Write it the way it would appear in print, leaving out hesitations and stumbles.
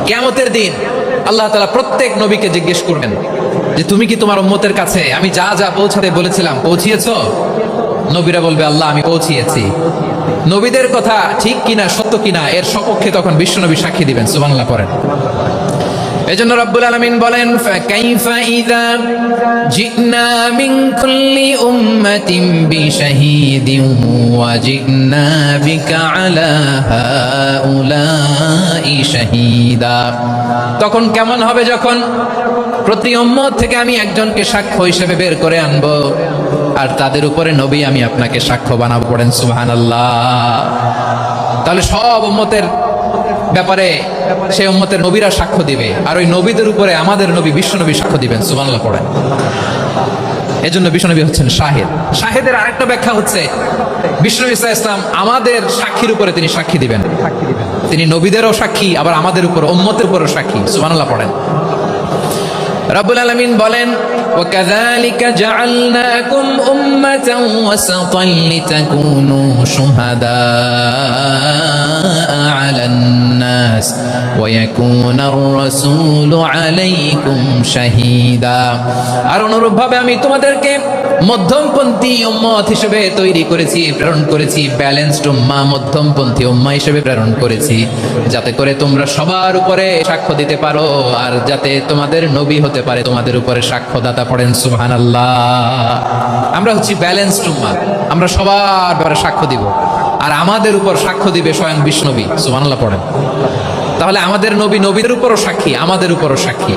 কিয়ামতের দিন আল্লাহ তাআলা প্রত্যেক নবীকে জিজ্ঞেস করবেন যে তুমি কি তোমার উম্মতের কাছে আমি যা যা পৌঁছাতে বলেছিলাম পৌঁছিয়েছো? নবীরা বলবে আল্লাহ আমি পৌঁছিয়েছি। নবীদের কথা ঠিক কিনা সত্য কিনা এর সপক্ষে তখন বিশ্বনবী সাক্ষী দিবেন। সুবহানাল্লাহ পড়েন। এজন্য রব্বুল আলামিন বলেন ফাকাইফা ইযা জিনা মিন কুল্লি উম্মাতিন বিশাহীদিন ওয়া জিনা বিকা আলা হাউলাই শাহীদা। তখন কেমন হবে যখন প্রতি উম্মত থেকে আমি একজনকে সাক্ষ্য হিসেবে বের করে আনবো আর তাদের উপরে নবী আমি আপনাকে সাক্ষ্য বানাবো। পড়েন সুবহানাল্লাহ। তাহলে সব উম্মতের ব্যাপারে সেই উম্মতের নবীরা সাক্ষ্য দিবে আর ওই নবীদের উপরে আমাদের নবী বিশ্বনবী সাক্ষ্য দিবেন। সুবহানাল্লাহ পড়েন। এজন্য বিশ্বনবী হচ্ছেন শাহিদ। শাহিদের আরেকটা ব্যাখ্যা হচ্ছে বিশ্বনবী সাল্লাল্লাহু আলাইহি ওয়াসাল্লাম আমাদের সাক্ষীর উপরে তিনি সাক্ষী দিবেন। তিনি নবীদেরও সাক্ষী আবার আমাদের উপর উম্মতের উপরও সাক্ষী। সুবহানাল্লাহ পড়েন। রব্বুল আলামিন বলেন ওয়াকাযালিকা জাআলনাকুম উম্মাতান ওয়াসাতান লিতাকুনু শুহাদা আলান নাস ওয়া ইয়াকুনার রাসূলু আলাইকুম শাহীদা। আর অনুরূপভাবে আমি তোমাদেরকে মধ্যমপন্থী উম্মত হিসেবে তৈরি করেছি, প্রেরণ করেছি। ব্যালেন্সড উম্মাহ, মধ্যমপন্থী উম্মাহ হিসেবে প্রেরণ করেছি যাতে করে তোমরা সবার উপরে সাক্ষ্য দিতে পারো আর যাতে তোমাদের নবী হতে পারে তোমাদের উপরে সাক্ষ্যদাতা। পড়েন সুবহানাল্লাহ। আমরা হচ্ছি ব্যালেন্সড উম্মাহ, আমরা সবার ব্যাপারে সাক্ষ্য দিব আর আমাদের উপর সাক্ষ্য দিবে স্বয়ং বিশ্বনবী। সুবহানাল্লাহ পড়েন। তাহলে আমাদের নবী নবীদের উপরও সাক্ষী, আমাদের উপরও সাক্ষী।